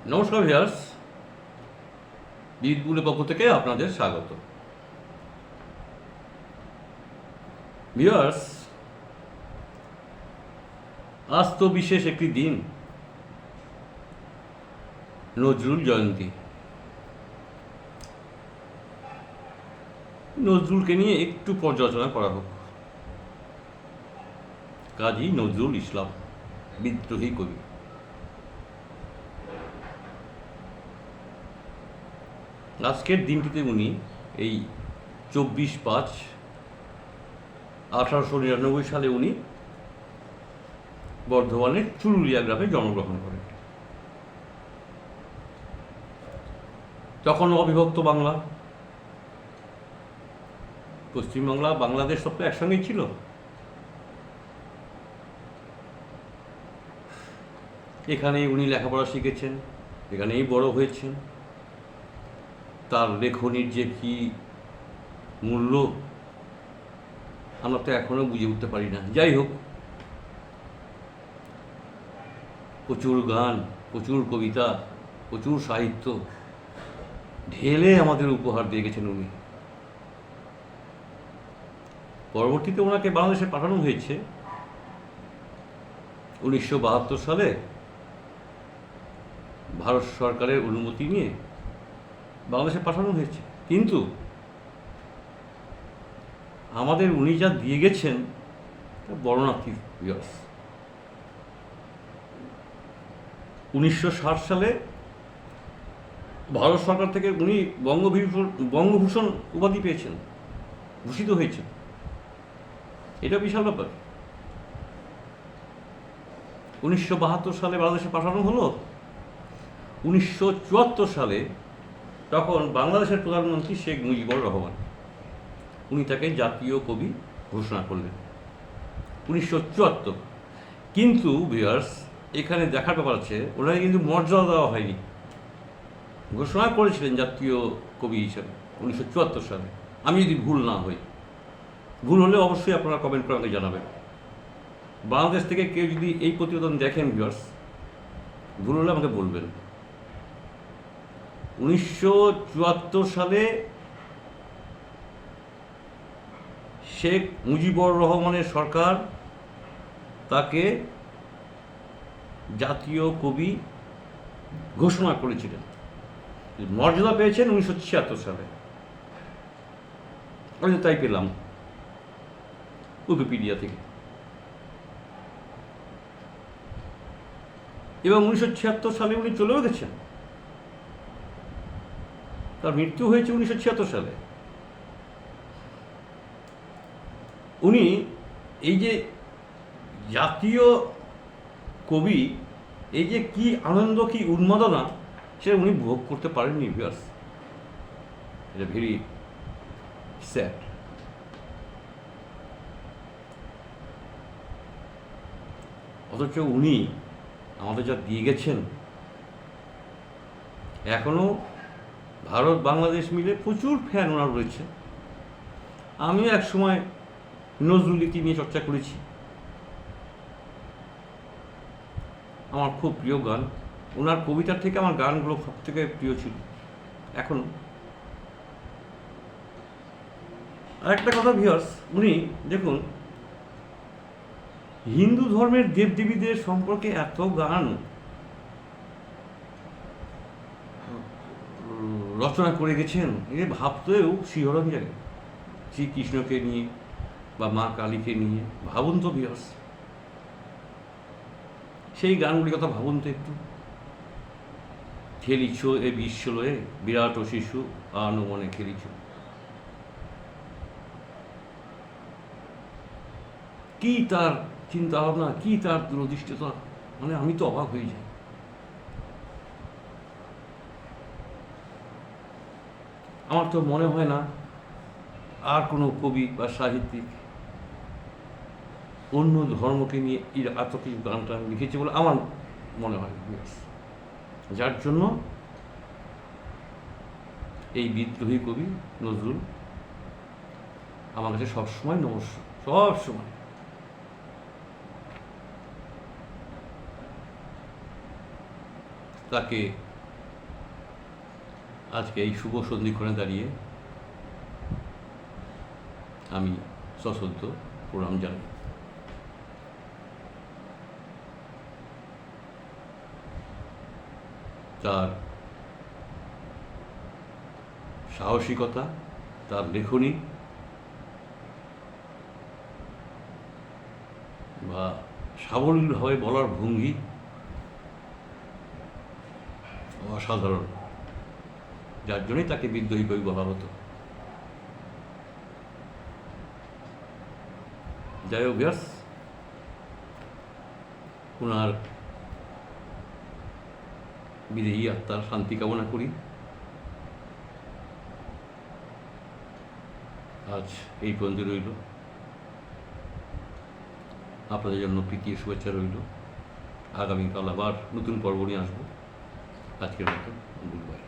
নমস্কার ভিউয়ার্স, বিটবুলের পক্ষ থেকে আপনাদের স্বাগত। ভিউয়ার্স, আজ তো বিশেষ একটি দিন, নজরুল জয়ন্তী। নজরুলকে নিয়ে একটু পর্যালোচনা করা হোক। কাজী নজরুল ইসলাম, বিদ্রোহী কবি। আজকের দিনটিতে উনি এই 24/5/1899 সালে উনি বর্ধমানের চুরুলিয়া গ্রামে জন্মগ্রহণ করেন। তখন অবিভক্ত বাংলা, পশ্চিমবাংলা, বাংলাদেশ সব তো একসঙ্গেই ছিল। এখানেই উনি লেখাপড়া শিখেছেন, এখানেই বড় হয়েছেন। তার লেখনির যে কি মূল্য আমরা তো এখনও বুঝে উঠতে পারি না। যাই হোক, প্রচুর গান, প্রচুর কবিতা, প্রচুর সাহিত্য ঢেলে আমাদের উপহার দিয়ে গেছেন উনি। পরবর্তীতে ওনাকে বাংলাদেশে পাঠানো হয়েছে 1972 সালে ভারত সরকারের অনুমতি নিয়ে বাংলাদেশে পাঠানো হয়েছে। কিন্তু আমাদের উনি যা দিয়ে গেছেন বর্ণনাতীত। ভিউয়ার্স, 1960 সালে ভারত সরকার থেকে উনি বঙ্গভূষণ উপাধি পেয়েছেন, ভূষিত হয়েছেন। এটা বিশাল ব্যাপার। 1972 সালে বাংলাদেশে পাঠানো হলো। 1974 সালে তখন বাংলাদেশের প্রধানমন্ত্রী শেখ মুজিবুর রহমান, উনি তাকে জাতীয় কবি ঘোষণা করলেন 1974। কিন্তু ভিউয়ার্স, এখানে দেখার ব্যাপার আছে, ওনাকে কিন্তু মর্যাদা দেওয়া হয়নি। ঘোষণা করেছিলেন জাতীয় কবি হিসেবে 1974 সালে। আমি যদি ভুল না হই, ভুল হলে অবশ্যই আপনারা কমেন্ট করে আমাকে জানাবেন। বাংলাদেশ থেকে কেউ যদি এই প্রতিবেদন দেখেন ভিউয়ার্স, ভুল হলে আমাকে বলবেন। 1974 সালে শেখ মুজিবুর রহমানের সরকার তাকে জাতীয় কবি ঘোষণা করেছিলেন। মর্যাদা পেয়েছেন 1976 সালে। আমি তাই পেলাম উইকিপিডিয়া থেকে। এবং 1976 সালে উনি চলেও গেছেন। তার মৃত্যু হয়েছে 1976 সালে। উনি এই যে জাতীয় কবি, এই যে কি আনন্দ, কি উন্মাদনা, সেটা উনি ভোগ করতে পারেননি। ভিউয়ার্স, এটা ভেরি স্যাড। অথচ উনি আমাদের যা দিয়ে গেছেন, এখনও ভারত বাংলাদেশ মিলে প্রচুর ফ্যান ওনার রয়েছে। আমিও এক সময় নজরুল গীতি নিয়ে চর্চা করেছি। আমার খুব প্রিয় গান, ওনার কবিতার থেকে আমার গানগুলো সব থেকে প্রিয় ছিল এখনও। আর একটা কথা ভিউয়ার্স, উনি দেখুন, হিন্দু ধর্মের দেবদেবীদের সম্পর্কে এত গান রচনা করে গেছেন, এ ভাবতেও শিহরণ জাগে। শ্রীকৃষ্ণকে নিয়ে বা মা কালীকে নিয়ে ভাবুন তো ভিউয়ার্স, সেই গানগুলির কথা ভাবুন তো একটু। খেলিছ এ বিশ্ব লয়ে বিরাট ও শিশু আনমনে খেলিছ। কি তার চিন্তা ভাবনা, কি তার দূরদৃষ্টতা, মানে আমি তো অবাক হয়ে যাই। আমার তো মনে হয় না আর কোনো কবি বা সাহিত্যিক অন্য ধর্মকে নিয়ে এত কিছু গানটা লিখেছে বলে আমার মনে হয়। যার জন্য এই বিদ্রোহী কবি নজরুল আমার কাছে সবসময় নমস্কার, সবসময়। তাকে আজকে এই শুভ সন্ধিক্ষণে দাঁড়িয়ে আমি সশ্রদ্ধ প্রণাম জানাই। তার সাহসিকতা, তার লেখনী বা সাবলীলভাবে বলার ভঙ্গি অসাধারণ, যার জন্যই তাকে বিদ্রোহী কবি বলা হতো। যাই হোক ব্যাস, ওনার বিদেহী আত্মার শান্তি কামনা করি। আজ এই পর্যন্ত রইল। আপনাদের জন্য প্রীতি শুভেচ্ছা রইল। আগামীকাল আবার নতুন পর্ব নিয়ে আসবো। আজকের মতো গুড বাই।